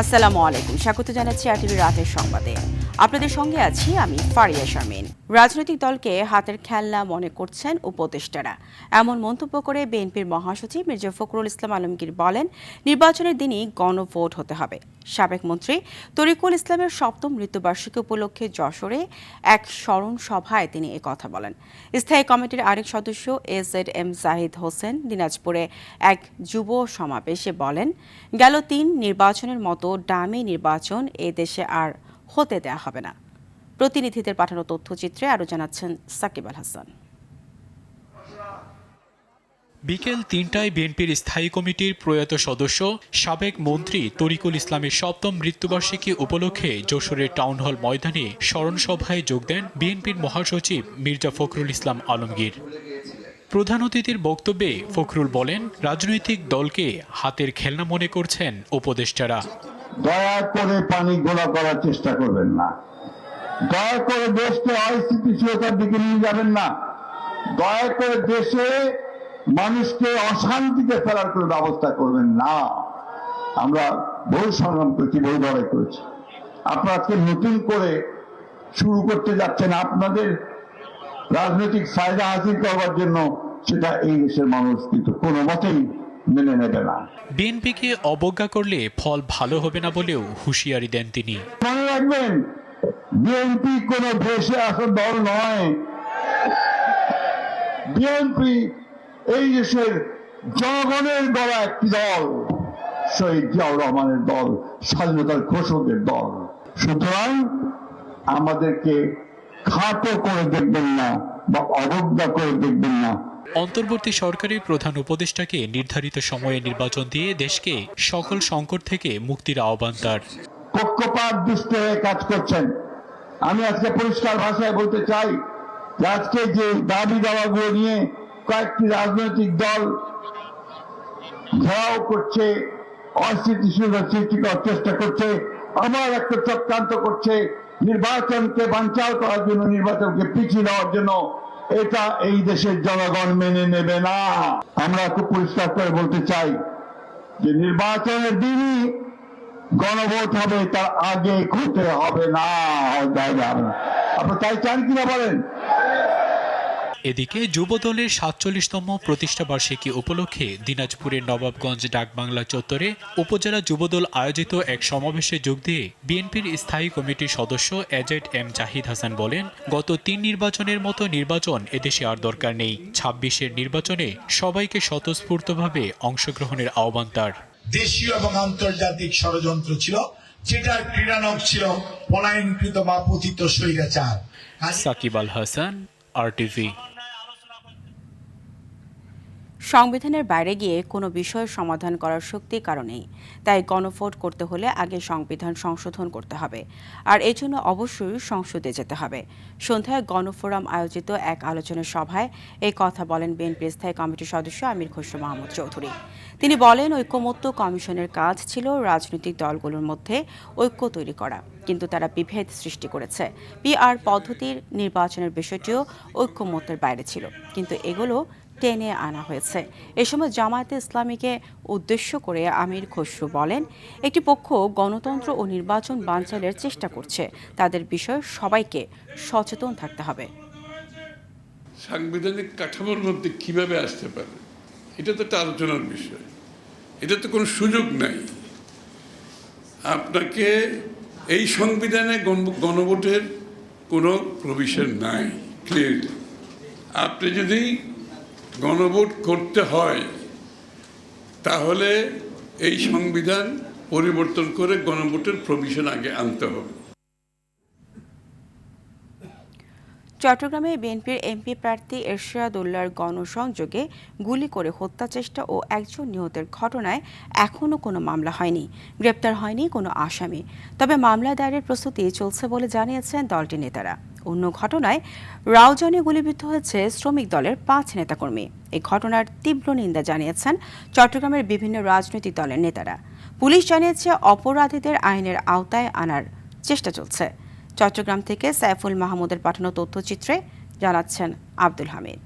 আসসালামু আলাইকুম, স্বাগত জানাচ্ছি আরটিভি রাতের সংবাদে। আপনাদের সঙ্গে আছি আমি ফারিয়া শারমিন। রাজনৈতিক দলকে হাতের খেলনা মনে করছেন উপদেষ্টারা, এমন মন্তব্য করে বিএনপির মহাসচিব মির্জা ফখরুল ইসলাম আলমগীর বলেন, নির্বাচনের দিনই গণভোট হতে হবে। সাবেক মন্ত্রী তরিকুল ইসলামের ৭ম মৃত্যুবার্ষিকী উপলক্ষে যশোরে এক স্মরণ সভায় তিনি একথা বলেন। স্থায়ী কমিটির আরেক সদস্য এজেড-এম জাহিদ হোসেন দিনাজপুরে এক যুব সমাবেশে বলেন, গেল ৩ নির্বাচনের মতো ডামি নির্বাচন এ দেশে আর হতে দেয়া হবে না। প্রতিনিধিদের পাঠানো তথ্যচিত্রে আরও জানাচ্ছেন সাকিব আল হাসান। বিকেল ৩টায় বিএনপির স্থায়ী কমিটির প্রয়াত সদস্য সাবেক মন্ত্রী তরিকুল ইসলামের ৭ম মৃত্যুবার্ষিকী উপলক্ষে যশোরের টাউন হল ময়দানে স্মরণ সভায় যোগ দেন বিএনপির মহাসচিব মির্জা ফখরুল ইসলাম আলমগীর। প্রধান অতিথির বক্তব্যে ফখরুল বলেন, রাজনৈতিক দলকে হাতের খেলনা মনে করছেন উপদেষ্টারা। দয়া করে পানি ঘোলা করার চেষ্টা করবেন না, দয়া করে দেশকে অস্থিতিশীলতার দিকে নিয়ে যাবেন না, দয়া করে দেশে মানুষকে অশান্তিতে ফেলার কোনো ব্যবস্থা করবেন না। আমরা বহু সংগ্রাম করেছি, বহু লড়াই করেছি। আপনারা আজকে নতুন করে শুরু করতে যাচ্ছেন আপনাদের রাজনৈতিক ফায়দা হাসিল করবার জন্য, সেটা এই দেশের মানুষ কিন্তু কোনো মতেই মেনে নেবে না। বিএনপিকে অবজ্ঞা করলে ফল ভালো হবে না বলেও হুঁশিয়ারি দেন তিনি। মনে রাখবেন, বিএনপি কোন ভেসে আসা দল নয়। বিএনপি এই দেশের জনগণের গড়া একটি দল, শহীদ জিয়াউর রহমানের দল, স্বাধীনতার ঘোষকের দল। সুতরাং আমাদেরকে খাটো করে দেখবেন না বা অবজ্ঞা করে দেখবেন না। অন্তর্বর্তী সরকারের প্রধান উপদেষ্টাকে নির্ধারিত সময়ে নির্বাচন দিয়ে দেশকে সকল সংকট থেকে মুক্তির আহ্বান তার। পক্ষপাত দুষ্ট হয়ে কাজ করছেন। আমি আজকে পরিষ্কার ভাষায় বলতে চাই যে আজকে যে দাবি দাওয়াগুলো নিয়ে কয়েকটি রাজনৈতিক দল ঘেরাও করছে, অস্থিতিশীলতা সৃষ্টি করার চেষ্টা করছে, আমার একটা চক্রান্ত করছে নির্বাচনকে বানচাল করার জন্য, নির্বাচনকে পিছিয়ে দেওয়ার জন্য, এটা এই দেশের জনগণ মেনে নেবে না। আমরা খুব পরিষ্কার করে বলতে চাই যে নির্বাচনের দিনই গণভোট হবে, তার আগে করতে হবে না। আপনি তাই চান কিনা বলেন? এদিকে যুবদলের ৪৭তম প্রতিষ্ঠা বার্ষিকী উপলক্ষে দিনাজপুরের নবাবগঞ্জ ডাকবাংলা চত্বরে উপজেলা যুবদল আয়োজিত এক সমাবেশে যোগ দিয়ে বিএনপির স্থায়ী কমিটির সদস্য এজেড-এম জাহিদ হাসান বলেন, গত ৩ নির্বাচনের মতো নির্বাচন এদেশে আর দরকার নেই। ২৬-এর নির্বাচনে সবাইকে স্বতঃস্ফূর্তভাবে অংশগ্রহণের আহ্বান তার। দেশীয় এবং আন্তর্জাতিক ষড়যন্ত্র ছিল, যেটার ক্রীড়ানক ছিল পলায়নকৃত বা পতিত স্বৈরাচার। সাকিব আল হাসান, আরটিভি। সংবিধানের বাইরে গিয়ে কোনো বিষয়ের সমাধান করার শক্তি কারণেই, তাই গণভোট করতে হলে আগে সংবিধান সংশোধন করতে হবে, আর এজন্য অবশ্যই সংসদে যেতে হবে। সন্ধ্যায় গণফোরাম আয়োজিত এক আলোচনা সভায় এই কথা বলেন বিএনপির স্থায়ী কমিটির সদস্য আমির খসরু মাহমুদ চৌধুরী। তিনি বলেন, ঐকমত্য কমিশনের কাজ ছিল রাজনৈতিক দলগুলোর মধ্যে ঐক্য তৈরি করা, কিন্তু তারা বিভেদ সৃষ্টি করেছে। পিআর পদ্ধতির নির্বাচনের বিষয়টিও ঐকমত্যের বাইরে ছিল, কিন্তু এগুলো টেনে আনা হয়েছে। এ সময় জামায়াতে ইসলামীকে উদ্দেশ্য করে আমির খসরু বলেন, একটি পক্ষ গণতন্ত্র ও নির্বাচন বানচালের চেষ্টা করছে, তাদের বিষয়ে সবাইকে সচেতন থাকতে হবে। সাংবিধানিক কাঠামোর মধ্যে কিভাবে আসতে পারে, এটা তো একটা আলোচনার বিষয়। এটা তো কোনো সুযোগ নাই। আপনাকে এই সংবিধানে গণভোটের কোনো প্রভিশন নাই ক্লিয়ারলি। আপনি যদি গণভোট করতে হয় তাহলে এই সংবিধান পরিবর্তন করে গণভোটের প্রভিশন আগে আনতে হবে। চট্টগ্রামে বিএনপির এমপি প্রার্থী এরশাদ উল্লাহর গণসংযোগে গুলি করে হত্যা চেষ্টা ও একজন নিহতের ঘটনায় এখনও কোনো মামলা হয়নি, গ্রেপ্তার হয়নি কোনো আসামি। তবে মামলা দায়েরের প্রস্তুতি চলছে বলে জানিয়েছেন দলটির নেতারা। অন্য ঘটনায় রাউজানে গুলিবিদ্ধ হয়েছে শ্রমিক দলের ৫ নেতাকর্মী। এই ঘটনার তীব্র নিন্দা জানিয়েছেন চট্টগ্রামের বিভিন্ন রাজনৈতিক দলের নেতারা। পুলিশ জানিয়েছে অপরাধীদের আইনের আওতায় আনার চেষ্টা চলছে। চট্টগ্রাম থেকে সাইফুল মাহমুদের পাঠানো তথ্যচিত্রে জানাচ্ছেন আব্দুল হামিদ।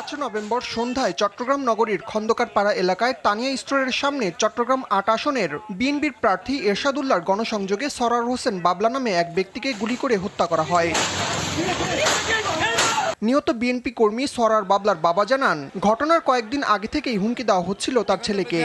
5 নভেম্বর সন্ধ্যায় চট্টগ্রাম নগরীর খন্দকারপাড়া এলাকায় তানিয়া স্টোরের সামনে চট্টগ্রাম 8 আসনের বিএনপির প্রার্থী এরশাদুল্লাহর গণসংযোগে সরার হোসেন বাবলা নামে এক ব্যক্তিকে গুলি করে হত্যা করা হয়। নিহত বিএনপি কর্মী সরার বাবলার বাবা জানান, ঘটনার কয়েকদিন আগে থেকেই হুমকি দেওয়া হচ্ছিল তার ছেলেকে।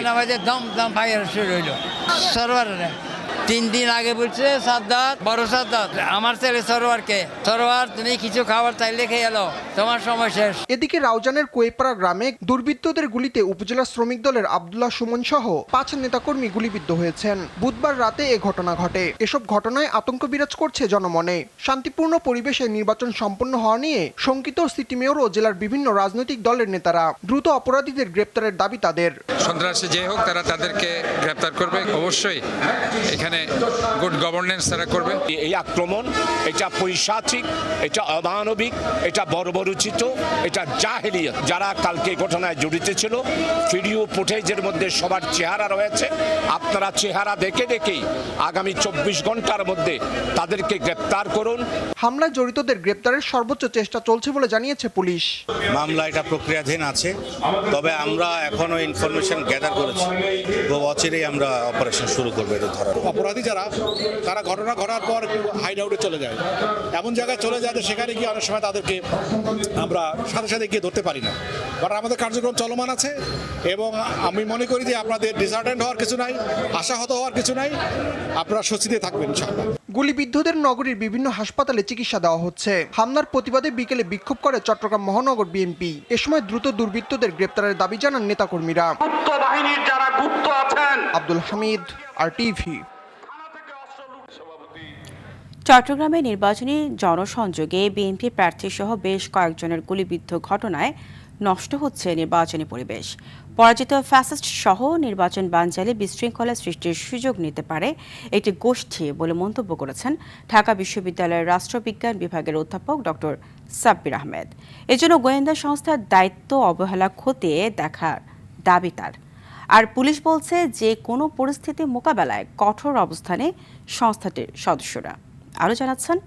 3 দিন আগে বলছে সাদ্দাত, বড় সাদ্দাত, আমার ছেলে সরোয়ারকে, সরোয়ার তুমি কিছু খাবার চাইলে খেয়ে এলো, তোমার সময় শেষ। এদিকে রাউজানের কোয়েপাড়া গ্রামে দুর্বৃত্তদের গুলিতে উপজেলা শ্রমিক দলের আব্দুল্লাহ সুমন সহ 5 নেতাকর্মী গুলিবিদ্ধ হয়েছেন। বুধবার রাতে এ ঘটনা ঘটে। এসব ঘটনায় আতঙ্ক বিরাজ করছে জনমনে। শান্তিপূর্ণ পরিবেশে নির্বাচন সম্পন্ন হওয়া নিয়ে শঙ্কিত সিটি মেয়র ও জেলার বিভিন্ন রাজনৈতিক দলের নেতারা। দ্রুত অপরাধীদের গ্রেপ্তারের দাবি তাদের। সন্ত্রাসী যে হোক তারা তাদেরকে গ্রেপ্তার করবে, অবশ্যই এখানে গুড গভর্নেন্স তারা করবে। এই আক্রমণ এটা পৈশাচিক, এটা অমানবিক, এটা বর্বরোচিত, এটা জাহেলিয়ত। যারা কালকে ঘটনায় জড়িত ছিল ভিডিও ফুটেজের মধ্যে সবার চেহারা রয়েছে। আপনারা চেহারা দেখে দেখেই আগামী 24 ঘন্টার মধ্যে তাদেরকে গ্রেপ্তার করুন। হামলায় জড়িতদের গ্রেপ্তারের সর্বোচ্চ চেষ্টা চলছে বলে জানিয়েছে পুলিশ। মামলা এটা প্রক্রিয়াধীন আছে, তবে আমরা এখনো ইনফরমেশন গ্যাদার করেছি। খুব অচিরেই আমরা অপারেশন শুরু করবো এটা ধরার। অপরাধী যারা, তারা ঘটনা ঘটার পর হাইড আউটে চলে যায়, এমন জায়গায় চলে যায় সেখানে গিয়ে অনেক সময় তাদেরকে আমরা সাথে সাথে গিয়ে ধরতে পারি না। কারণ আমাদের কার্যক্রম চলমান আছে এবং আমি মনে করি যে আপনাদের ডিসার্টেন্ট হওয়ার কিছু নাই, আশাহত হওয়ার কিছু নাই, আপনারা স্বস্তিতে থাকবেন ইনশাআল্লাহ। গুলিবিদ্ধদের নগরীর বিভিন্ন হাসপাতালে চিকিৎসা দেওয়া হচ্ছে। হামলার প্রতিবাদে বিকেলে বিক্ষোভ করে চট্টগ্রাম মহানগর বিএনপি। এ সময় দ্রুত দুর্বৃত্তদের গ্রেপ্তারের দাবি জানান নেতাকর্মীরা। আব্দুল হামিদ, RTV। চট্টগ্রামে নির্বাচনী জনসংযোগে বিএনপি প্রার্থীসহ বেশ কয়েকজনের গুলিবিদ্ধ ঘটনায় নষ্ট হচ্ছে নির্বাচনী পরিবেশ। পরাজিত ফ্যাসিস্ট সহ নির্বাচন বানচালে বিশৃঙ্খলা সৃষ্টির সুযোগ নিতে পারে একটি গোষ্ঠী বলে মন্তব্য করেছেন ঢাকা বিশ্ববিদ্যালয়ের রাষ্ট্রবিজ্ঞান বিভাগের অধ্যাপক ডক্টর সাব্বির আহমেদ। এজন্য গোয়েন্দা সংস্থার দায়িত্ব অবহেলা খতিয়ে দেখার দাবি তার। আর পুলিশ বলছে যে কোনো পরিস্থিতি মোকাবেলায় কঠোর অবস্থানে সংস্থাটির সদস্যরা। আরও জানাচ্ছেন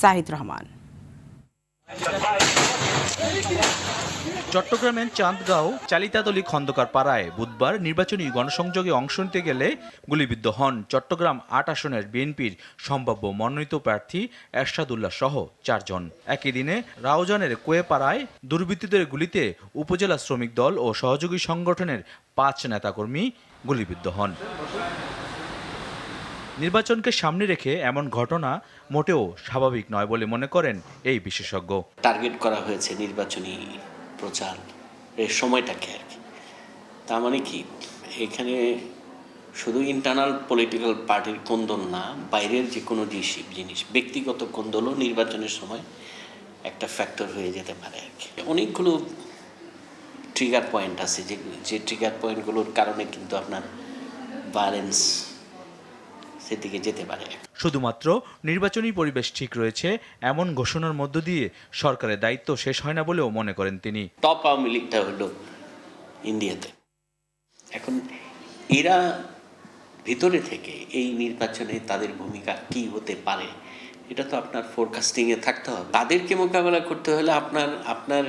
সাহিদ রহমান। চট্টগ্রামের চাঁদগাঁও চালিতাতলী খন্দকার পাড়ায় বুধবার নির্বাচনী গণসংযোগে অংশ নিতে গেলে গুলিবিদ্ধ হন চট্টগ্রাম 8 আসনের বিএনপির সম্ভাব্য মনোনীত প্রার্থী এরশাদুল্লাহ সহ 4 জন। একই দিনে রাউজানের কোয়েপাড়ায় দুর্বৃত্তদের গুলিতে উপজেলা শ্রমিক দল ও সহযোগী সংগঠনের 5 নেতাকর্মী গুলিবিদ্ধ হন। নির্বাচনকে সামনে রেখে এমন ঘটনা মোটেও স্বাভাবিক নয় বলে মনে করেন এই বিশেষজ্ঞ। টার্গেট করা হয়েছে নির্বাচনী প্রচার এর সময়টাকে আর কি। তার মানে কি, এখানে শুধু ইন্টারনাল পলিটিক্যাল পার্টির কোন্দল না, বাইরের যে কোনো জিনিস ব্যক্তিগত কোন্দলও নির্বাচনের সময় একটা ফ্যাক্টর হয়ে যেতে পারে আর কি। অনেকগুলো ট্রিগার পয়েন্ট আছে, যে ট্রিগার পয়েন্টগুলোর কারণে কিন্তু আপনার ভায়োলেন্স সেদিকে যেতে পারে। শুধুমাত্র নির্বাচনী পরিবেশ ঠিক রয়েছে এমন ঘোষণার মধ্য দিয়ে সরকারের দায়িত্ব শেষ হয় না বলেও মনে করেন তিনি। টপ আওয়ামী লীগটা হলো ইন্ডিয়াতে। এখন এরা ভিতরে থেকে এই নির্বাচনে তাদের ভূমিকা কি হতে পারে এটা তো আপনার ফোরকাস্টিংয়ে থাকতে হবে। তাদেরকে মোকাবেলা করতে হলে আপনার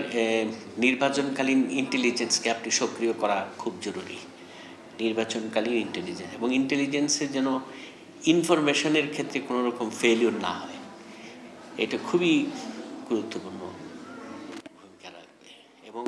নির্বাচনকালীন ইন্টেলিজেন্সকে আপনি সক্রিয় করা খুব জরুরি। নির্বাচনকালীন ইন্টেলিজেন্স এবং ইন্টেলিজেন্সের যেন ইনফরমেশনের ক্ষেত্রে কোনো রকম ফেলিওর না হয়, এটা খুবই গুরুত্বপূর্ণ ভূমিকা রাখবে। এবং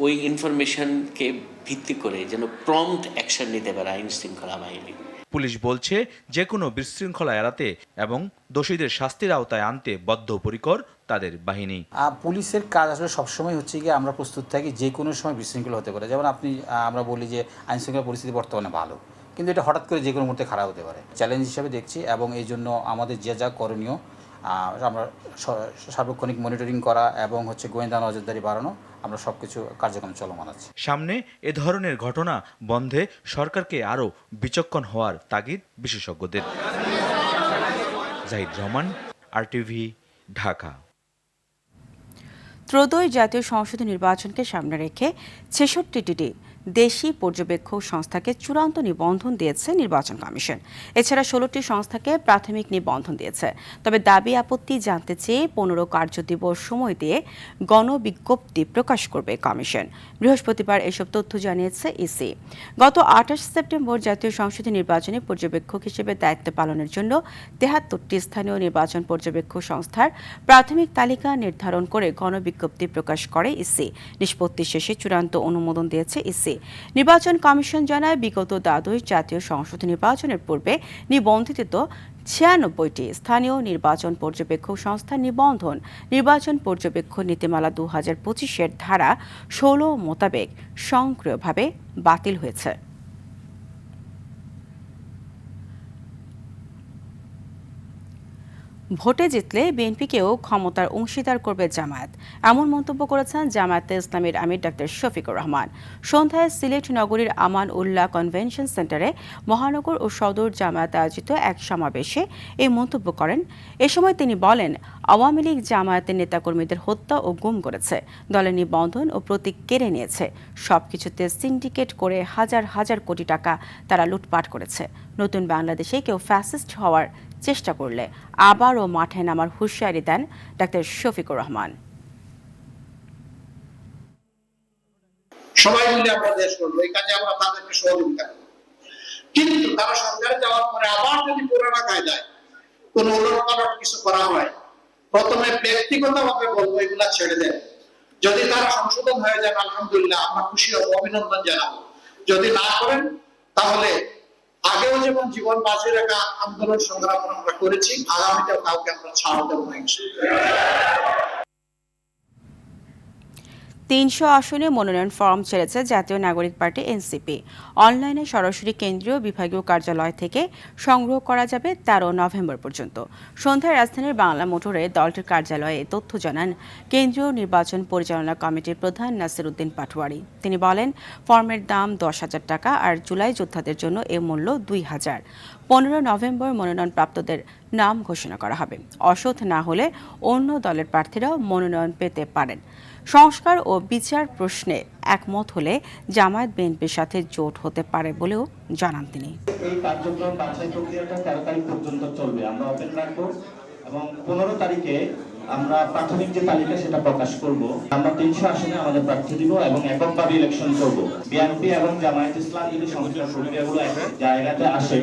ওই ইনফরমেশনকে ভিত্তি করে যেন প্রম্পট অ্যাকশন নিতে পারে আইন শৃঙ্খলা বাহিনী। পুলিশ বলছে যে কোনো বিশৃঙ্খলা এড়াতে এবং দোষীদের শাস্তির আওতায় আনতে বদ্ধপরিকর তাদের বাহিনী। পুলিশের কাজ আসলে সবসময় হচ্ছে গিয়ে আমরা প্রস্তুত থাকি যে কোনো সময় বিশৃঙ্খলা হতে পারে। যেমন আমরা বলি যে আইন শৃঙ্খলা পরিস্থিতি বর্তমানে ভালো, কিন্তু এটা হঠাৎ করে যে কোনো মুহূর্তে খারাপ হতে পারে। চ্যালেঞ্জ হিসাবে দেখছি এবং এই জন্য আমাদের যা করণীয় আমরা সার্বক্ষণিক মনিটরিং করা এবং গোয়েন্দা নজরদারি বাড়ানো, আমরা সবকিছু কার্যক্রম চলমান আছে। সামনে এ ধরনের ঘটনা বন্ধে সরকারকে আরও বিচক্ষণ হওয়ার তাগিদ বিশেষজ্ঞদের। জাহিদ রহমান, RTV, ঢাকা। ত্রয়োদশ জাতীয় সংসদ নির্বাচনকে সামনে রেখে 66টি দেশি পর্যবেক্ষক সংস্থাকে চূড়ান্ত নিবন্ধন দিয়েছে নির্বাচন কমিশন। এছাড়া 16টি সংস্থাকে প্রাথমিক নিবন্ধন দিয়েছে। তবে দাবি আপত্তি জানতে চেয়ে 15 কার্যদিবস সময় দিয়ে গণবিজ্ঞপ্তি প্রকাশ করবে কমিশন। বৃহস্পতিবার এসব তথ্য জানিয়েছে ইসি। গত 28 সেপ্টেম্বর জাতীয় সংসদীয় নির্বাচনে পর্যবেক্ষক হিসেবে দায়িত্ব পালনের জন্য 73টি স্থানীয় নির্বাচন পর্যবেক্ষক সংস্থার প্রাথমিক তালিকা নির্ধারণ করে গণবিজ্ঞপ্তি প্রকাশ করে ইসি। নিষ্পত্তি শেষে চূড়ান্ত অনুমোদন দিয়েছে ইসি। নির্বাচন কমিশন জানায়, বিগত দ্বাদশ জাতীয় সংসদ নির্বাচনের পূর্বে নিবন্ধিত 96টি স্থানীয় নির্বাচন পর্যবেক্ষক সংস্থার নিবন্ধন নির্বাচন পর্যবেক্ষক নীতিমালা 2025-এর ধারা 16 মোতাবেক স্বয়ংক্রিয়ভাবে বাতিল হয়েছে। ভোটে জিতলে বিএনপিকেও ক্ষমতার অংশীদার করবে জামায়াত, এমন মন্তব্য করেছেন জামায়াতে ইসলামীর আমির ডাক্তার শফিকুর রহমান। সন্ধ্যায় সিলেট নগরীর আমান উল্লাহ কনভেনশন সেন্টারে মহানগর ও সদর জামায়াত আয়োজিত এক সমাবেশে এই মন্তব্য করেন। এ সময় তিনি বলেন, আওয়ামী লীগ জামায়াতের নেতাকর্মীদের হত্যা ও গুম করেছে, দলের নিবন্ধন ও প্রতীক কেড়ে নিয়েছে, সবকিছুতে সিন্ডিকেট করে হাজার হাজার কোটি টাকা তারা লুটপাট করেছে। নতুন বাংলাদেশে কেউ ফ্যাসিস্ট হওয়ার চেষ্টা করলে আবারও মাঠে নামার হুঁশিয়ারি দেন ডাক্তার শফিকুর রহমান। সবাই মিলে আমরা দেশ করবো, এই কাজে আমরা তাদেরকে সহযোগিতা করবো। কিন্তু তারা সরকারে যাওয়ার পরে আবার যদি পুরানা কায়দায় কোন উলটপালট কিছু করা হয়, প্রথমে ব্যক্তিগতভাবে বলবো এগুলা ছেড়ে দেন। যদি তারা সংশোধন হয়ে যান, আলহামদুলিল্লাহ, আমরা খুশি হব, অভিনন্দন জানাবো। যদি না করেন, তাহলে আগেও যেমন জীবন বাঁচিয়ে রাখা আন্দোলন সংগ্রাম আমরা করেছি, আগামীতেও কাউকে আমরা ছাড় দেব না। 300 আসনে মনোনয়ন ফর্ম ছেড়েছে জাতীয় নাগরিক পার্টি এনসিপি। অনলাইনে সরাসরি কেন্দ্রীয় বিভাগীয় কার্যালয় থেকে সংগ্রহ করা যাবে 13 নভেম্বর পর্যন্ত। সন্ধ্যায় রাজধানীর বাংলা মোটরে দলটির কার্যালয়ে তথ্য জানান কেন্দ্রীয় নির্বাচন পরিচালনা কমিটির প্রধান নাসির উদ্দিন পাটোয়ারি। তিনি বলেন, ফর্মের দাম 10,000 টাকা, আর জুলাই যোদ্ধাদের জন্য এ মূল্য 2,000। 15 নভেম্বর মনোনয়নপ্রাপ্তদের নাম ঘোষণা করা হবে। অসৎ না হলে অন্য দলের প্রার্থীরাও মনোনয়ন পেতে পারেন। সংস্কার ও বিচার প্রশ্নে একমত হলে জামায়াত বিএনপির সাথে জোট হতে পারে বলেও জানান তিনি। এই কার্যক্রম বাছাই প্রক্রিয়াটা 13 তারিখ পর্যন্ত চলবে, আমরা ওপেন রাখবো এবং 15 তারিখে আমরা প্রাথমিক যে তালিকা সেটা প্রকাশ করব। আমরা 300 আসনে আমাদের প্রার্থী দিব এবং এককভাবে ইলেকশন করব। বিএনপি এবং জামায়াত ইসলাম যদি সংস্কার প্রক্রিয়াগুলো এক জায়গাতে আসে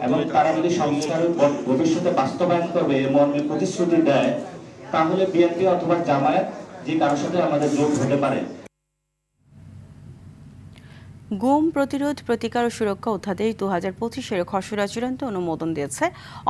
এবং তারা যদি সংস্কারের ভবিষ্যতে বাস্তবায়ন করবে এর মর্মে প্রতিশ্রুতি দেয়, তাহলে বিএনপি অথবা জামায়াত যে কারোর সাথে আমাদের জোট হতে পারে। গুম প্রতিরোধ, প্রতিকার ও সুরক্ষা অধ্যাদেশ 2025-এর খসড়া চূড়ান্ত অনুমোদন দিয়েছে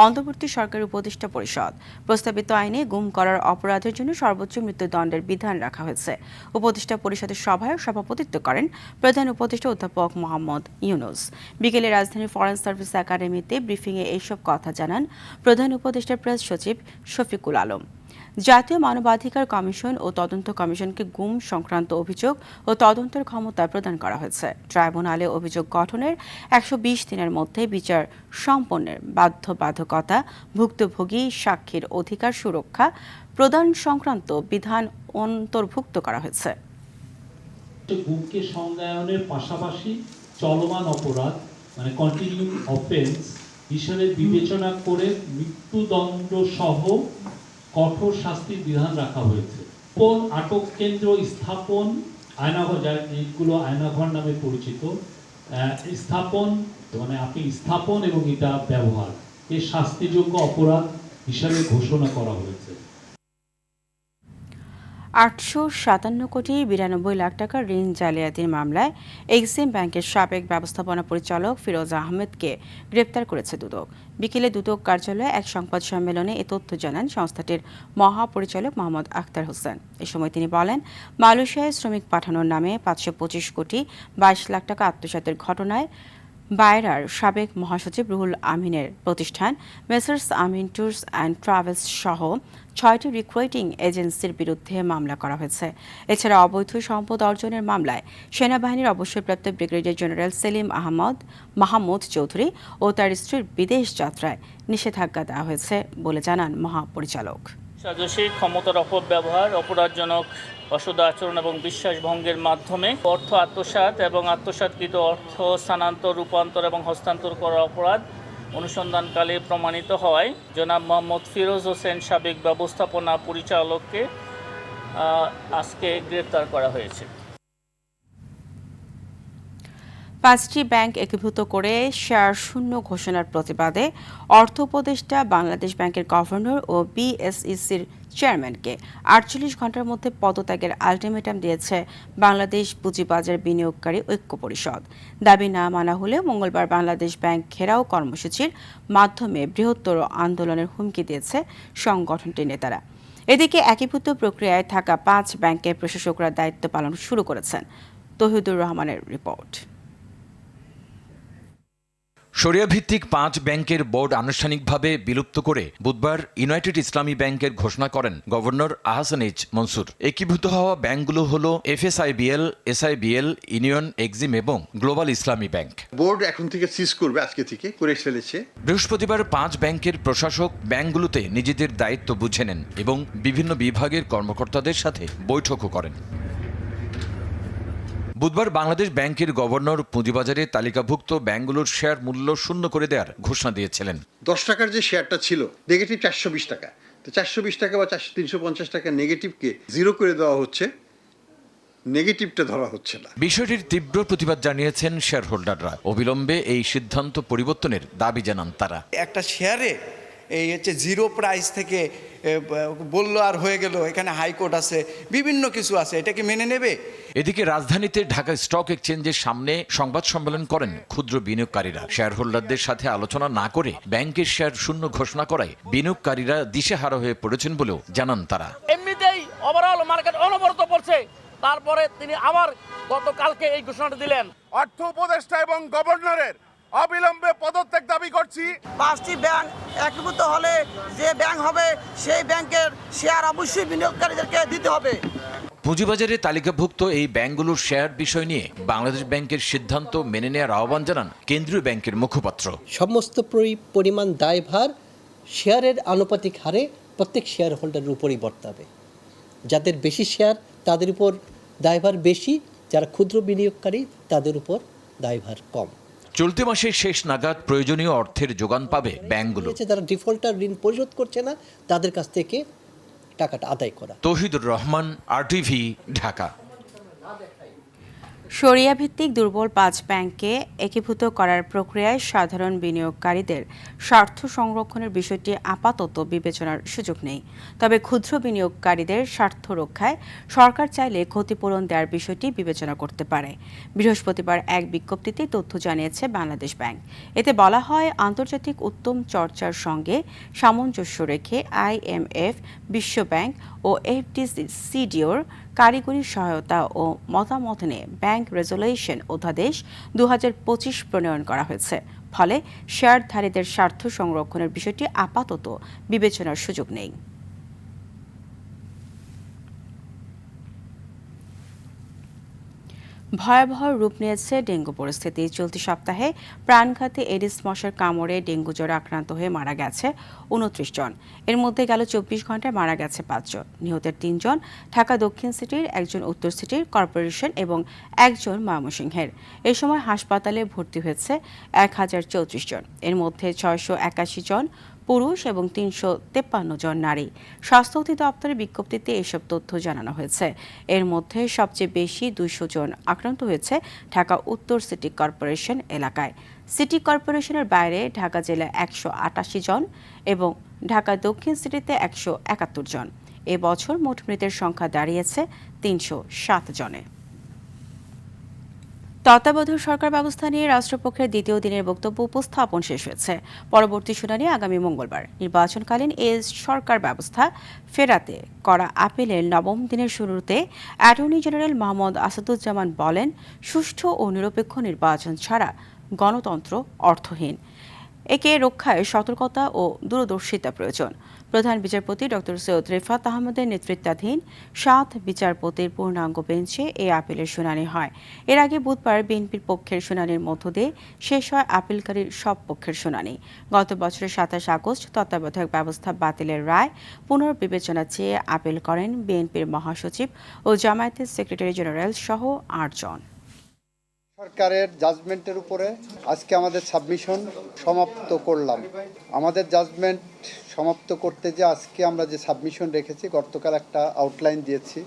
অন্তর্বর্তী সরকারি উপদেষ্টা পরিষদ। প্রস্তাবিত আইনে গুম করার অপরাধের জন্য সর্বোচ্চ মৃত্যুদণ্ডের বিধান রাখা হয়েছে। উপদেষ্টা পরিষদের সভায় সভাপতিত্ব করেন প্রধান উপদেষ্টা অধ্যাপক মোহাম্মদ ইউনুস। বিকেলে রাজধানীর ফরেন সার্ভিস একাডেমিতে ব্রিফিংয়ে এইসব কথা জানান প্রধান উপদেষ্টার প্রেস সচিব শফিকুল আলম। জাতীয় মানবাধিকার কমিশন ও তদন্ত কমিশনকে গুম সংক্রান্ত অভিযোগ ও তদন্তের ক্ষমতা প্রদান করা হয়েছে। ট্রাইব্যুনালে অভিযোগ গঠনের 120 দিনের মধ্যে বিচার সম্পন্নের বাধ্যবাধকতা, ভুক্তভোগী সাক্ষীর অধিকার সুরক্ষা প্রদান সংক্রান্ত বিধান অন্তর্ভুক্ত করা হয়েছে। গুমকে সংজ্ঞায়নের পাশাপাশি চলমান অপরাধ মানে কন্টিনিউইং অফেন্স হিসেবে বিবেচনা করে মৃত্যুদণ্ড সহ কঠোর শাস্তির বিধান রাখা হয়েছে। কোন আটক কেন্দ্র স্থাপন, আয়নাঘর, যেগুলো আয়নাঘর নামে পরিচিত, স্থাপন মানে আপনি স্থাপন এবং এটা ব্যবহার এর শাস্তিযোগ্য অপরাধ হিসাবে ঘোষণা করা হয়েছে। 857 কোটি 92 লাখ টাকার ঋণ জালিয়াতির মামলায় এক্সিম ব্যাংকের সাবেক ব্যবস্থাপনা পরিচালক ফিরোজ আহমেদকে গ্রেপ্তার করেছে দুদক। বিকেলে দুদক কার্যালয়ে এক সংবাদ সম্মেলনে এ তথ্য জানান সংস্থাটির মহাপরিচালক মোহাম্মদ আখতার হোসেন। এ সময় তিনি বলেন, মালয়েশিয়ায় শ্রমিক পাঠানোর নামে 525 কোটি 22 লাখ টাকা আত্মসাতের ঘটনায় বায়রার সাবেক মহাসচিব রুহুল আমিনের প্রতিষ্ঠান messrs Amin tours and travels সহ 6টি রিক্রুটিং এজেন্সির বিরুদ্ধে মামলা করা হয়েছে। এছাড়া অবৈধ সম্পদ অর্জনের মামলায় সেনাবাহিনীর অবসরপ্রাপ্ত ব্রিগেডিয়ার জেনারেল সেলিম মাহমুদ চৌধুরী ও তার স্ত্রীর বিদেশ যাত্রায় নিষেধাজ্ঞা দেওয়া হয়েছে বলে জানান মহাপরিচালক। সাজসিক ক্ষমতার অপব্যবহার, অপরাধজনক অসৎ আচরণ এবং বিশ্বাস ভঙ্গের মাধ্যমে অর্থ আত্মসাৎ এবং আত্মসাৎকৃত অর্থ স্থানান্তর, রূপান্তর এবং হস্তান্তর করার অপরাধ অনুসন্ধানকালে প্রমাণিত হওয়ায় জনাব মোহাম্মদ ফিরোজ হোসেন সাবেক ব্যবস্থাপনা পরিচালককে আজকে গ্রেপ্তার করা হয়েছে। 5টি ব্যাংক একীভূত করে শেয়ার শূন্য ঘোষণার প্রতিবাদে অর্থ উপদেষ্টা বাংলাদেশ ব্যাংকের গভর্নর ও বিএসইসির চেয়ারম্যানকে 48 ঘণ্টার মধ্যে পদত্যাগের আলটিমেটাম দিয়েছে বাংলাদেশ পুঁজিবাজার বিনিয়োগকারী ঐক্য পরিষদ। দাবি না মানা হলে মঙ্গলবার বাংলাদেশ ব্যাংক ঘেরাও কর্মসূচির মাধ্যমে বৃহত্তর আন্দোলনের হুমকি দিয়েছে সংগঠনটির নেতারা। এদিকে একীভূত প্রক্রিয়ায় থাকা 5 ব্যাংকের প্রশাসকরা দায়িত্ব পালন শুরু করেছেন। তৌহিদুর রহমানের রিপোর্ট। শরিয়া ভিত্তিক 5 ব্যাংকের বোর্ড আনুষ্ঠানিকভাবে বিলুপ্ত করে বুধবার ইউনাইটেড ইসলামী ব্যাংকের ঘোষণা করেন গভর্নর আহসান এইচ মনসুর। একীভূত হওয়া ব্যাংকগুলো হলো এফএসআইবিএল, এসআইবিএল, ইউনিয়ন, এক্সিম এবং গ্লোবাল ইসলামী ব্যাংক। বোর্ড এখন থেকে সিজ করবে, আজকে থেকে করে ফেলেছে। বৃহস্পতিবার 5 ব্যাংকের প্রশাসক ব্যাংকগুলোতে নিজেদের দায়িত্ব বুঝে নেন এবং বিভিন্ন বিভাগের কর্মকর্তাদের সাথে বৈঠকও করেন। বুধবার বাংলাদেশ ব্যাংকের গভর্নর পুঁজিবাজারে তালিকাভুক্ত ব্যাংকগুলোর শেয়ার মূল্য শূন্য করে দেওয়ার ঘোষণা দিয়েছিলেন। 10 টাকার যে শেয়ারটা ছিল নেগেটিভ 420 টাকা, তো 420 টাকা বা 350 টাকা নেগেটিভকে জিরো করে দেওয়া হচ্ছে, নেগেটিভটা ধরা হচ্ছে না। বিষয়টির তীব্র প্রতিবাদ জানিয়েছেন শেয়ার হোল্ডাররা। অবিলম্বে এই সিদ্ধান্ত পরিবর্তনের দাবি জানান তারা। একটা শেয়ারে এই হচ্ছে জিরো প্রাইস থেকে বললো আর হয়ে গেল, এখানে হাইকোর্ট আছে, বিভিন্ন কিছু আছে, এটা কি মেনে নেবে? এদিকে রাজধানীতে ঢাকা স্টক এক্সচেঞ্জের সামনে সংবাদ সম্মেলন করেন ক্ষুদ্র বিনিয়োগকারীরা। শেয়ার হোল্ডারদের সাথে আলোচনা না করে ব্যাংকের শেয়ার শূন্য ঘোষণা করায় বিনিয়োগকারীরা দিশেহারা হয়ে পড়েছেন বলেও জানান তারা। এমনিতেই ওভারঅল মার্কেট অনবরত পড়ছে, তারপরে তিনি আবার গতকালকে এই ঘোষণাটা দিলেন। অর্থ উপদেষ্টা এবং গভর্নরের অবিলম্বে পদত্যাগ দাবি করছি। 5টি ব্যাংক একীভূত হলে যে ব্যাংক হবে সেই ব্যাংকের শেয়ার অবশ্যই বিনিয়োগকারীদেরকে দিতে হবে। পুঁজিবাজারে তালিকাভুক্ত এই ব্যাংকগুলোর শেয়ার বিষয় নিয়ে বাংলাদেশ ব্যাংকের সিদ্ধান্ত মেনে নেওয়ার আহ্বান জানান কেন্দ্রীয় ব্যাংকের মুখপাত্র। সমস্ত পরিমাণ দায়ভার শেয়ারের আনুপাতিক হারে প্রত্যেক শেয়ার হোল্ডারের উপরই বর্তাবে। যাদের বেশি শেয়ার তাদের উপর দায়ভার বেশি, যারা ক্ষুদ্র বিনিয়োগকারী তাদের উপর দায়ভার কম। চলতি মাসের শেষ নাগাদ প্রয়োজনীয় অর্থের যোগান পাবে ব্যাংকগুলো। যারা ডিফল্টার ঋণ পরিশোধ করছে না তাদের কাছ থেকে টাকাটা আদায় করা। তৌহিদুর রহমান, RTV, ঢাকা। শরিয়া ভিত্তিক দুর্বল 5 ব্যাংককে একীভূত করার প্রক্রিয়ায় সাধারণ বিনিয়োগকারীদের স্বার্থ সংরক্ষণের বিষয়টি আপাতত বিবেচনার সুযোগ নেই। তবে ক্ষুদ্র বিনিয়োগকারীদের স্বার্থ রক্ষায় সরকার চাইলে ক্ষতিপূরণ দেওয়ার বিষয়টি বিবেচনা করতে পারে। বৃহস্পতিবার এক বিজ্ঞপ্তিতে তথ্য জানিয়েছে বাংলাদেশ ব্যাংক। এতে বলা হয়, আন্তর্জাতিক উত্তম চর্চার সঙ্গে সামঞ্জস্য রেখে IMF, বিশ্বব্যাংক ও FDCDOর কারিগরি সহায়তা ও মতামত নিয়ে ব্যাংক রেজুলেশন অধ্যাদেশ 2025 প্রণয়ন করা হয়েছে। ফলে শেয়ারধারীদের স্বার্থ সংরক্ষণের বিষয়টি আপাতত বিবেচনার সুযোগ নেই। ভয়াবহ রূপ নিয়েছে ডেঙ্গু পরিস্থিতি। চলতি সপ্তাহে প্রাণঘাতী এডিস মশার কামড়ে ডেঙ্গু জ্বরে আক্রান্ত হয়ে মারা গেছে 29 জন। এর মধ্যে গেল 24 ঘন্টায় মারা গেছে 5 জন। নিহতের 3 জন ঢাকা দক্ষিণ সিটির, একজন উত্তর সিটির কর্পোরেশন এবং একজন ময়মনসিংহের। এ সময় হাসপাতালে ভর্তি হয়েছে 1034 জন। এর মধ্যে 681 জন পুরুষ এবং 353 জন নারী। স্বাস্থ্য অধিদপ্তরের বিজ্ঞপ্তিতে এসব তথ্য জানানো হয়েছে। এর মধ্যে সবচেয়ে বেশি 200 জন আক্রান্ত হয়েছে ঢাকা উত্তর সিটি কর্পোরেশন এলাকায়। সিটি কর্পোরেশনের বাইরে ঢাকা জেলায় 188 জন এবং ঢাকা দক্ষিণ সিটিতে 171 জন। এবছর মোট মৃতের সংখ্যা দাঁড়িয়েছে 307 জনে। তত্ত্বাবধায়ক সরকার ব্যবস্থা নিয়ে রাষ্ট্রপক্ষের দ্বিতীয় দিনের বক্তব্য উপস্থাপন শেষ হয়েছে। পরবর্তী শুনানি আগামী মঙ্গলবার। নির্বাচনকালীন এ সরকার ব্যবস্থা ফেরাতে করা আপিলের 9ম দিনের শুরুতে অ্যাটর্নি জেনারেল মোহাম্মদ আসাদুজ্জামান বলেন, সুষ্ঠু ও নিরপেক্ষ নির্বাচন ছাড়া গণতন্ত্র অর্থহীন। একে রক্ষায় সতর্কতা ও দূরদর্শিতা প্রয়োজন। প্রধান বিচারপতি ডক্টর সৈয়দ রেফাত আহমদের নেতৃত্বাধীন 7 বিচারপতির পূর্ণাঙ্গ বেঞ্চে এই আপিলের শুনানি হয়। এর আগে বুধবার বিএনপির পক্ষের শুনানির মধ্য দিয়ে শেষ হয় আপিলকারীর সব পক্ষের শুনানি। গত বছরের 27 আগস্ট তত্ত্বাবধায়ক ব্যবস্থা বাতিলের রায় পুনর্বিবেচনা চেয়ে আপিল করেন বিএনপির মহাসচিব ও জামায়াতের সেক্রেটারি জেনারেল সহ 8 জন। সরকারের জাজমেন্টের উপরে আজকে আমাদের সাবমিশন সমাপ্ত করলাম। আমাদের জাজমেন্ট সমাপ্ত করতে যে আজকে আমরা যে সাবমিশন রেখেছি, গতকাল একটা আউটলাইন দিয়েছি।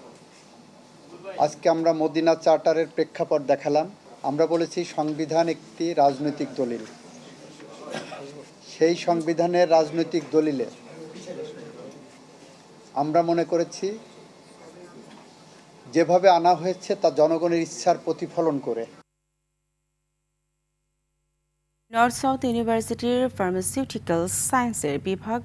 আজকে আমরা মদিনা চার্টারের প্রেক্ষাপট দেখালাম। আমরা বলেছি সংবিধান একটি রাজনৈতিক দলিল। সেই সংবিধানের রাজনৈতিক দলিলে আমরা মনে করেছি যেভাবে আনা হয়েছে তা জনগণের ইচ্ছার প্রতিফলন করে। নর্থ সাউথ ইউনিভার্সিটির ফার্মাসিউটিক্যালস সায়েন্সের বিভাগ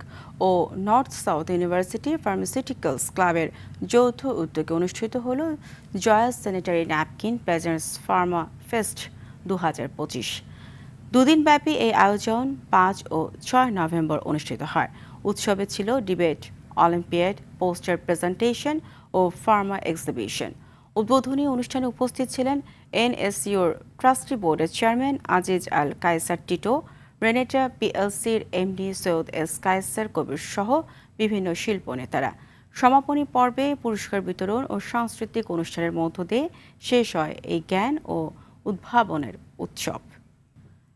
ও নর্থ সাউথ ইউনিভার্সিটি ফার্মাসিউটিক্যালস ক্লাবের যৌথ উদ্যোগে অনুষ্ঠিত হল জয়াস sanitary napkin peasants Pharma fest 2025। দুদিনব্যাপী এই আয়োজন 5 ও 6 নভেম্বর অনুষ্ঠিত হয়। উৎসবে ছিল ডিবেট, অলিম্পিয়াড, পোস্টার প্রেজেন্টেশন ও ফার্মা এক্সিবিশন। উদ্বোধনী অনুষ্ঠানে উপস্থিত ছিলেন এনএসইউর ট্রাস্টি বোর্ডের চেয়ারম্যান আজিজ আল কায়সার টিটো, রেনেটা পিএলসির এমডি সৈয়দ এস কায়সার কবির সহ বিভিন্ন শিল্প নেতারা। সমাপনী পর্বে পুরস্কার বিতরণ ও সাংস্কৃতিক অনুষ্ঠানের মধ্য দিয়ে শেষ হয় এই জ্ঞান ও উদ্ভাবনের উৎসব।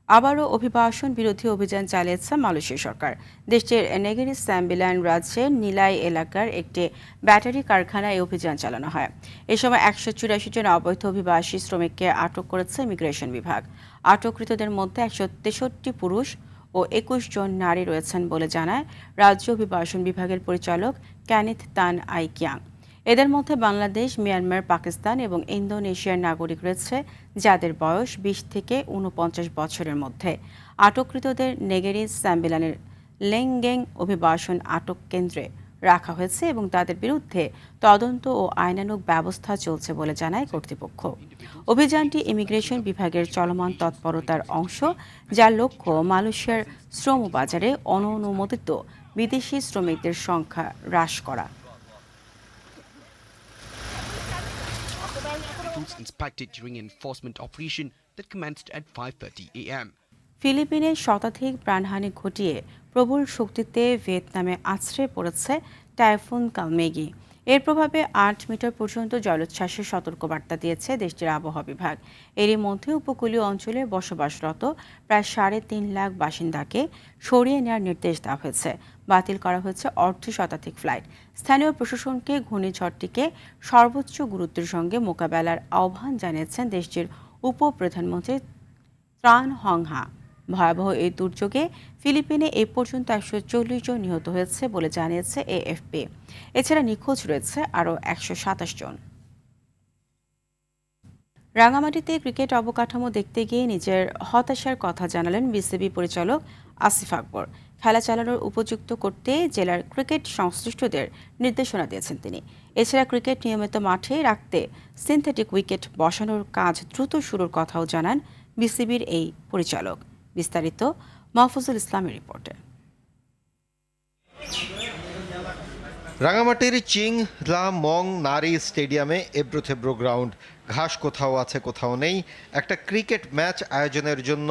আবারও অভিবাসন বিরোধী অভিযান চালিয়েছে মালয়েশিয়া সরকার। দেশটির নেগেরি স্যাম্বিলান রাজ্যের নিলাই এলাকার একটি ব্যাটারি কারখানায় এই অভিযান চালানো হয়। এ সময় 184 জন অবৈধ অভিবাসী শ্রমিককে আটক করেছে ইমিগ্রেশন বিভাগ। আটককৃতদের মধ্যে 163 পুরুষ ও 21 জন নারী রয়েছেন বলে জানায় রাজ্য অভিবাসন বিভাগের পরিচালক ক্যানিথ তান আই কিয়াং। এদের মধ্যে বাংলাদেশ, মিয়ানমার, পাকিস্তান এবং ইন্দোনেশিয়ার নাগরিক রয়েছে, যাদের বয়স 20 থেকে 49 বছরের মধ্যে। আটককৃতদের নেগেরি স্যাম্বিলানের লেংগেং অভিবাসন আটক কেন্দ্রে রাখা হয়েছে এবং তাদের বিরুদ্ধে তদন্ত ও আইনানুগ ব্যবস্থা চলছে বলে জানায় কর্তৃপক্ষ। অভিযানটি ইমিগ্রেশন বিভাগের চলমান তৎপরতার অংশ, যার লক্ষ্য মালয়েশিয়ার শ্রম বাজারে অননুমোদিত বিদেশি শ্রমিকদের সংখ্যা হ্রাস করা। Inspected during an enforcement operation that commenced at 5:30 a.m. ফিলিপিনে শতাধিক প্রাণহানি ঘটিয়ে প্রবল শক্তিতে ভিয়েতনামে আছড়ে পড়েছে টাইফুন কালমেগি। এর প্রভাবে 8 মিটার পর্যন্ত জলোচ্ছ্বাসের সতর্কবার্তা দিয়েছে দেশটির আবহাওয়া বিভাগ। এরই মধ্যে উপকূলীয় অঞ্চলে বসবাসরত প্রায় 3.5 লাখ বাসিন্দাকে সরিয়ে নেওয়ার নির্দেশ দেওয়া হয়েছে। বাতিল করা হয়েছে অর্ধশতাধিক ফ্লাইট। স্থানীয় প্রশাসনকে ঘূর্ণিঝড়টিকে সর্বোচ্চ গুরুত্বের সঙ্গে মোকাবেলার আহ্বান জানিয়েছেন দেশটির উপপ্রধানমন্ত্রী ত্রান হংহা। ভয়াবহ এই দুর্যোগে ফিলিপিনে এ পর্যন্ত 140 জন নিহত হয়েছে বলে জানিয়েছে এএফপি। এছাড়া নিখোঁজ রয়েছে আরও 127 জন। রাঙামাটিতে ক্রিকেট অবকাঠামো দেখতে গিয়ে নিজের হতাশার কথা জানালেন বিসিবি পরিচালক আসিফ আকবর। খেলা চালানোর উপযুক্ত করতে জেলার ক্রিকেট সংশ্লিষ্টদের নির্দেশনা দিয়েছেন তিনি। এছাড়া ক্রিকেট নিয়মিত মাঠে রাখতে সিনথেটিক উইকেট বসানোর কাজ দ্রুত শুরুর কথাও জানান বিসিবির এই পরিচালক। বিস্তারিত মাহফুজুল ইসলামের রিপোর্টে। রাঙামাটির চিং লা মং নারী স্টেডিয়ামে এবড়োথেবড়ো গ্রাউন্ড, ঘাস কোথাও আছে কোথাও নেই। একটা ক্রিকেট ম্যাচ আয়োজনের জন্য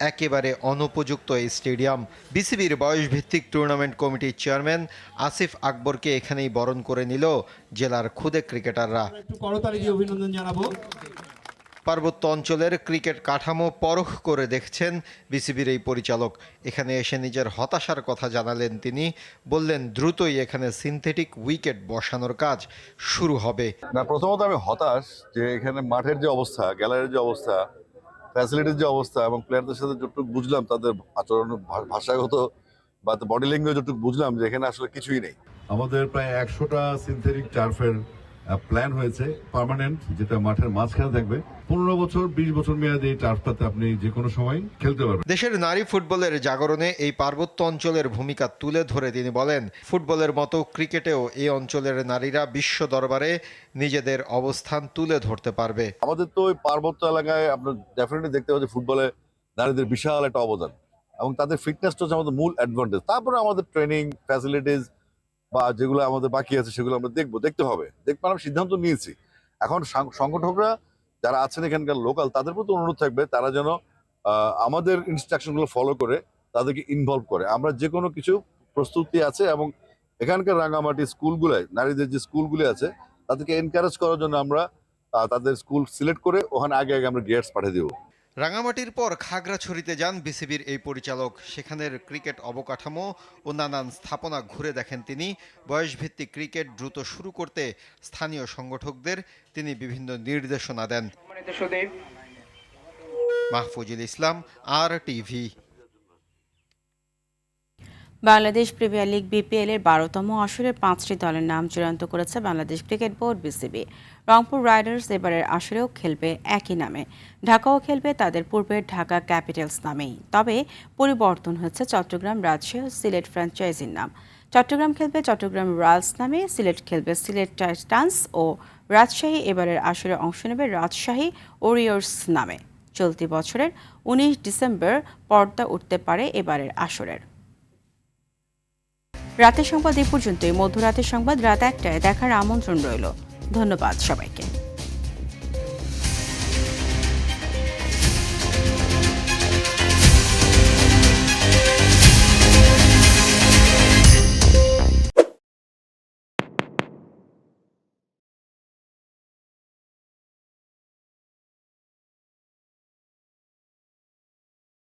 একেবারে অনুপযুক্ত এই স্টেডিয়াম। বিসিবির বয়সভিত্তিক টুর্নামেন্ট কমিটির চেয়ারম্যান আসিফ আকবরকে এখানেই বরণ করে নিল জেলার খুদে ক্রিকেটাররা। অভিনন্দন জানাবো। পার্বত্য অঞ্চলের ক্রিকেট কাঠামো পরখ করে দেখছেন বিসিবির এই পরিচালক। এখানে এসে নিজের হতাশার কথা জানালেন তিনি। বললেন দ্রুতই এখানে সিনথেটিক উইকেট বসানোর কাজ শুরু হবে। না, প্রথমত আমি হতাশ যে এখানে মাঠের যে অবস্থা, গ্যালারির যে অবস্থা, ফ্যাসিলিটির যে অবস্থা এবং প্লেয়ারদের সাথে যতটুকু বুঝলাম, তাদের আচরণ, ভাষাগত বা বডি ল্যাঙ্গুয়েজ যতটুকু বুঝলাম যে এখানে আসলে কিছুই নেই। আমাদের প্রায় 100টা সিনথেটিক টার্ফের প্ল্যান হয়েছে পার্মানেন্ট, যেটা মাঠের মাঝখানে থাকবে। 15 বছর 20 বছর মেয়াদী এই টার্ফটাতে আপনি যে কোনো সময় খেলতে পারবেন। দেশের নারী ফুটবলের জাগরণে এই পার্বত্য অঞ্চলের ভূমিকা তুলে ধরে তিনি বলেন, ফুটবলের মতো ক্রিকেটেও এই অঞ্চলের নারীরা বিশ্ব দরবারে নিজেদের অবস্থান তুলে ধরতে পারবে। আমাদের তো ওই পার্বত্য এলাকায় আপনার ডেফিনেটলি দেখতে পাচ্ছি ফুটবলে নারীদের বিশাল একটা অবদান। এবং তাদের ফিটনেসটা হচ্ছে আমাদের মূল অ্যাডভান্টেজ। তারপরে আমাদের ট্রেনিং ফ্যাসিলিটিস বা যেগুলো আমাদের বাকি আছে সেগুলো আমরা দেখতে হবে। আমরা সিদ্ধান্ত নিয়েছি। এখন সংগঠকরা যারা আছেন এখানকার লোকাল, তাদের প্রতি অনুরোধ থাকবে তারা যেন আমাদের ইনস্ট্রাকশনগুলো ফলো করে তাদেরকে ইনভলভ করে। আমরা যে কোনো কিছু প্রস্তুতি আছে এবং এখানকার রাঙামাটি স্কুলগুলোয় নারীদের যে স্কুলগুলি আছে তাদেরকে এনকারেজ করার জন্য আমরা তাদের স্কুল সিলেক্ট করে ওখানে আগে আমরা গেটস পাঠিয়ে দেবো। রাঙামাটির পর খাগড়াছড়িতে যান বিসিবির এই পরিচালক। সেখানের ক্রিকেট অবকাঠামো ও নানান স্থাপনা ঘুরে দেখেন তিনি। বয়সভিত্তিক ক্রিকেট দ্রুত শুরু করতে স্থানীয় সংগঠকদের তিনি বিভিন্ন নির্দেশনা দেন। মাহফুজুল ইসলাম, RTV। Bangladesh premier league BPL এর 12তম আসরের 5টি দলের নাম চূড়ান্ত করেছে Bangladesh cricket board BCB। Rangpur Riders এবারের আসরেও খেলবে একই নামে, ঢাকাও খেলবে তাদের পূর্বের ঢাকা ক্যাপিটালস নামেই। তবে পরিবর্তন হচ্ছে চট্টগ্রাম, রাজশাহী ও সিলেট ফ্র্যাঞ্চাইজির নাম। চট্টগ্রাম খেলবে চট্টগ্রাম রয়্যালস নামে, সিলেট খেলবে সিলেট টাইটান্স ও রাজশাহী এবারের আসরে অংশ নেবে রাজশাহী ওরিয়র্স নামে। চলতি বছরের 19 ডিসেম্বর পর্দা উঠতে পারে এবারের আসরের। রাতের সংবাদ এই পর্যন্তই। মধ্যরাতের সংবাদ রাত 1টায় দেখার আমন্ত্রণ রইল। ধন্যবাদ সবাইকে।